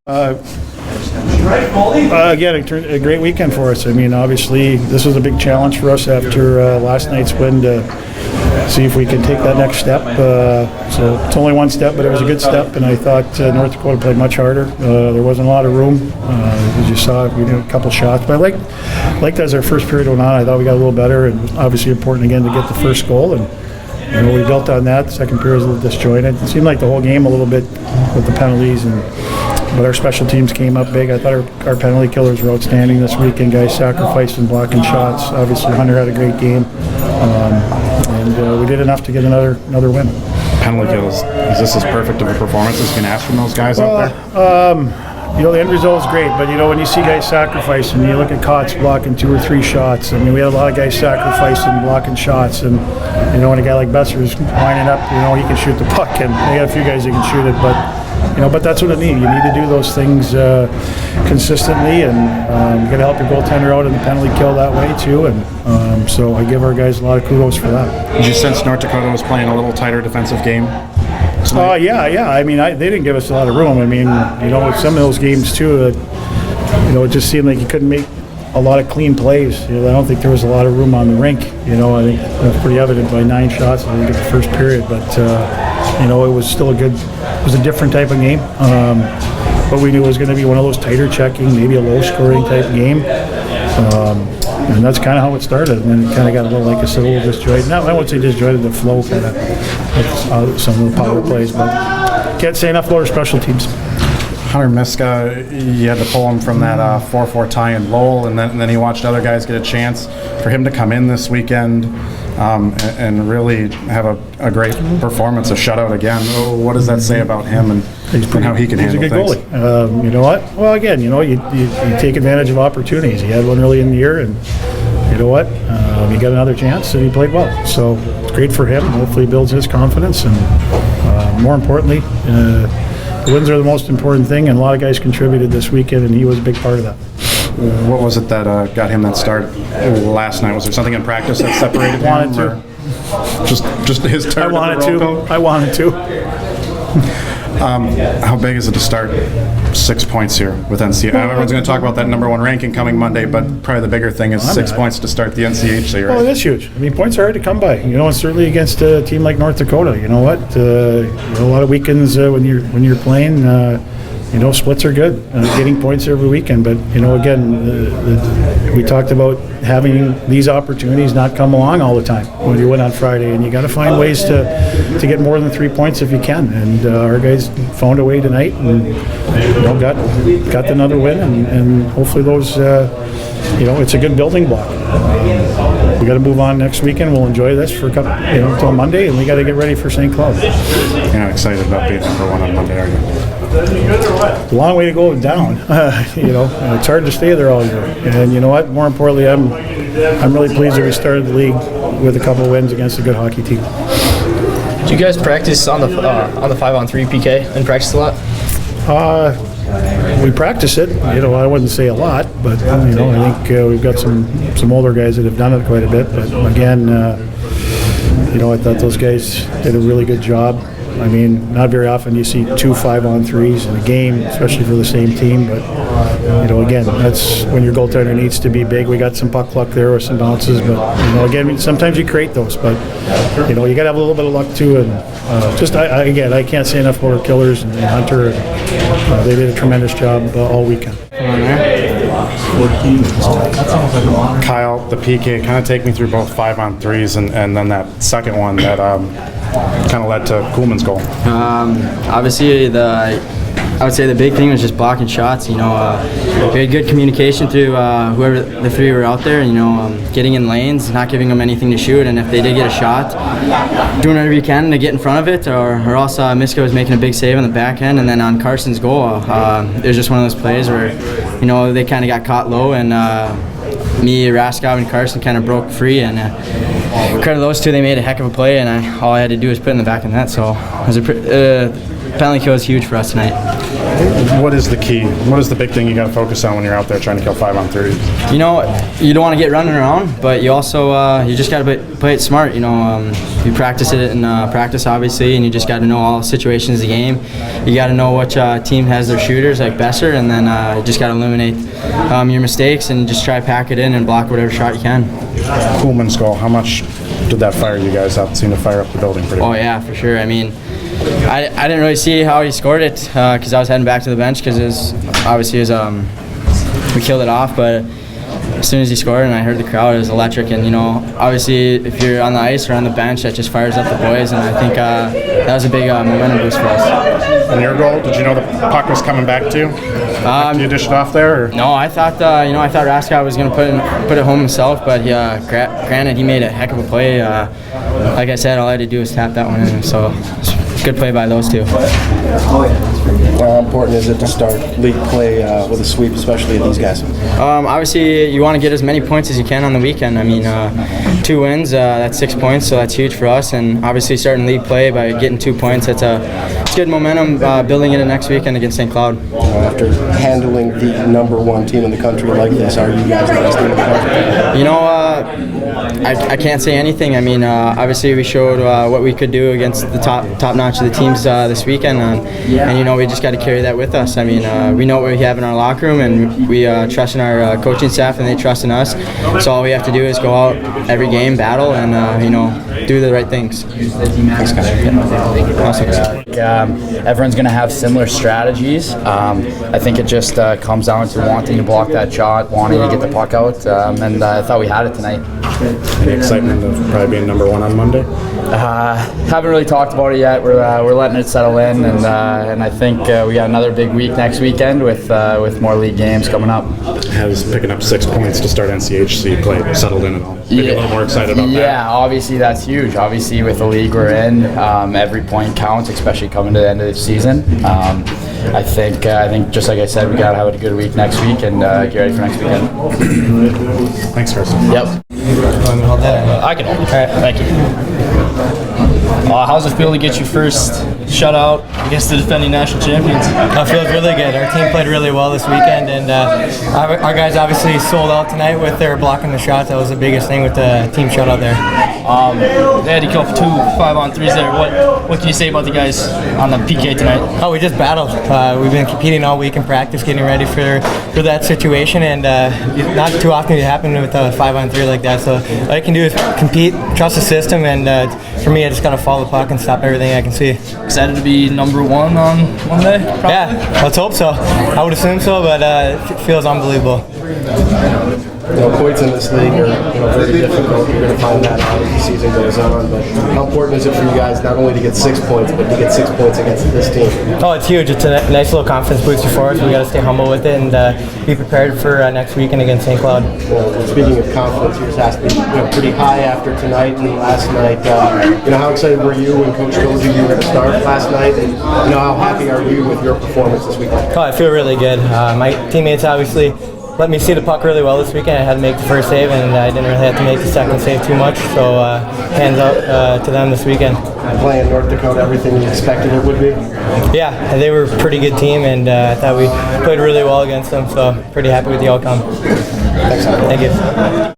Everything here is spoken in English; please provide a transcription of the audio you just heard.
Again, it turned a great weekend for us. I mean, obviously, this was a big challenge for us after last night's win to see if we can take that next step. So it's only one step, but it was a good step, and I thought North Dakota played much harder. There wasn't a lot of room. As you saw, we did a couple shots, but I liked as our first period went on, I thought we got a little better, and obviously important again to get the first goal. And we built on that. The second period was a little disjointed. It seemed like the whole game a little bit with the penalties, but our special teams came up big. I thought our penalty killers were outstanding this weekend. Guys sacrificed and blocking shots. Obviously, Hunter had a great game, and we did enough to get another win. Penalty kills. Is this as perfect of a performance as you can ask from those guys out there? The end result is great, but when you see guys sacrificing, you look at Kotz blocking 2 or 3 shots. I mean, we had a lot of guys sacrificing, blocking shots, and when a guy like Besser is lining up, he can shoot the puck, and we got a few guys that can shoot it, but that's what it needs. You need to do those things consistently, and you got to help your goaltender out in the penalty kill that way too. And so I give our guys a lot of kudos for that. Did you sense North Dakota was playing a little tighter defensive game? Yeah. I mean, they didn't give us a lot of room. I mean, some of those games too, it just seemed like you couldn't make a lot of clean plays. I don't think there was a lot of room on the rink. I think that's pretty evident by 9 shots I think in the first period. But it was still it was a different type of game. But we knew it was going to be one of those tighter checking, maybe a low scoring type game. And that's kind of how it started. And then it kind of got a little, like I said, a little disjointed. Now, I wouldn't say disjointed, the flow kind of some of the power plays, but can't say enough about our special teams. Hunter Miska, you had to pull him from that 4-4 tie in Lowell, and then he watched other guys get a chance. For him to come in this weekend and really have a great performance, a shutout again, what does that say about him and how he can handle things? He's a good goalie. You know what? Well, again, you take advantage of opportunities. He had one early in the year, and you know what? He got another chance, and he played well. So it's great for him. Hopefully he builds his confidence, and more importantly, the wins are the most important thing, and a lot of guys contributed this weekend, and he was a big part of that. What was it that got him that start last night? Was there something in practice that separated him? Wanted to. Just his turn. I wanted to. How big is it to start 6 points here with NCAA? Everyone's going to talk about that number 1 ranking coming Monday, but probably the bigger thing is 6 points to start the NCHC, right? Well, it is huge. I mean, points are hard to come by. And certainly against a team like North Dakota. You know what? A lot of weekends when you're playing, splits are good. Getting points every weekend, but again, we talked about having these opportunities not come along all the time when you win on Friday, and you got to find ways to get more than 3 points if you can. And our guys found a way tonight, and got another win, and hopefully those. It's a good building block. We got to move on next weekend. We'll enjoy this for a couple, until Monday, and we got to get ready for St. Cloud. You're not excited about being number 1 on Monday, are you? A long way to go down. It's hard to stay there all year. And you know what? More importantly, I'm really pleased that we started the league with a couple of wins against a good hockey team. Did you guys practice on the 5-on-3 PK and practice a lot? We practice it. I wouldn't say a lot, but I think we've got some older guys that have done it quite a bit. But again, I thought those guys did a really good job. I mean, not very often you see 2 5-on-3s in a game, especially for the same team. But again, that's when your goaltender needs to be big. We got some puck luck there with some bounces, but again, sometimes you create those. But you got to have a little bit of luck too. And I can't say enough about our killers and Hunter. They did a tremendous job all weekend. Kyle, the PK, kind of take me through both 5-on-3s and then that second one that kind of led to Kuhlman's goal. Obviously, I would say the big thing was just blocking shots. We had good communication through whoever the 3 were out there. Getting in lanes, not giving them anything to shoot, and if they did get a shot, doing whatever you can to get in front of it. Or else Miska was making a big save on the back end, and then on Karson's goal, it was just one of those plays where they kind of got caught low, and me, Raskov, and Karson kind of broke free, and credit those 2, they made a heck of a play, and all I had to do was put it in the back of the net. So it was penalty kill was huge for us tonight. What is the key? What is the big thing you got to focus on when you're out there trying to kill 5-on-3s? You know, you don't want to get running around, but you also you just got to play it smart. You know, you practice it in practice, obviously, and you just got to know all situations of the game. You got to know which team has their shooters, like Besser, and then you just got to eliminate your mistakes and just try to pack it in and block whatever shot you can. Kuhlman's goal, how much did that fire you guys up? It seemed to fire up the building pretty Oh much. yeah, for sure. I mean, I didn't really see how he scored it because I was heading back to the bench because we killed it off, but as soon as he scored and I heard the crowd, it was electric. And you know, obviously, if you're on the ice or on the bench, that just fires up the boys. And I think that was a big momentum boost for us. And your goal, did you know the puck was coming back to you? Did you dish it off there? Or? No, I thought I thought Raskow was going to put it home himself, but granted, he made a heck of a play. Like I said, all I had to do was tap that one in. So good play by those two. How important is it to start league play with a sweep, especially these guys? Obviously, you want to get as many points as you can on the weekend. I mean, 2 wins, that's 6 points, so that's huge for us. And obviously, starting league play by getting 2 points, it's good momentum building into next weekend against St. Cloud. After handling the #1 team in the country like this, are you guys the best team in the country? You know, I can't say anything. I mean, obviously, we showed what we could do against the top notch of the teams this weekend, and you know, we just got to carry that with us. I mean, we know what we have in our locker room, and we trust in our coaching staff, and they trust in us. So all we have to do is go out every game, battle, and you know, do the right things. Thanks, guys. Awesome. Everyone's going to have similar strategies. I think it just comes down to wanting to block that shot, wanting to get the puck out, and I thought we had it tonight. Any excitement of probably being #1 on Monday? Haven't really talked about it yet. We're letting it settle in, and I think we got another big week next weekend with more league games coming up. Has picking up 6 points to start NCHC play settled in at all? Maybe a little more excited about that? Yeah, obviously that's huge. Obviously with the league we're in, every point counts, especially coming to the end of the season. I think just like I said, we gotta have a good week next week and get ready for next weekend. Thanks, Karson. Yep. I can hold it. All right, thank you. How's it feel to get your first shutout against the defending national champions? It feels really good. Our team played really well this weekend, and our guys obviously sold out tonight with their blocking the shots. That was the biggest thing with the team shutout there. They had to kill for 2 5-on-3s there. What can you say about the guys on the PK tonight? Oh, we just battled. We've been competing all week in practice, getting ready for that situation, and not too often it happens with a 5-on-3 like that. So all I can do is compete, trust the system, and for me, I just gotta follow the puck and stop everything I can see. Excited to be #1 on Monday? Probably? Yeah, let's hope so. I would assume so, but it feels unbelievable. Points in this league are very difficult. You're going to find that out as the season goes on. But how important is it for you guys not only to get 6 points, but to get 6 points against this team? Oh, it's huge. It's a nice little confidence booster for us. We got to stay humble with it and be prepared for next weekend against St. Cloud. Well, speaking of confidence, yours has to be pretty high after tonight and last night. How excited were you when Coach told you were going to start last night? And how happy are you with your performance this weekend? Oh, I feel really good. My teammates obviously let me see the puck really well this weekend. I had to make the first save, and I didn't really have to make the second save too much. So hands up to them this weekend. Playing North Dakota, everything you expected it would be? Yeah, they were a pretty good team, and I thought we played really well against them. So pretty happy with the outcome. Thanks, Thank you.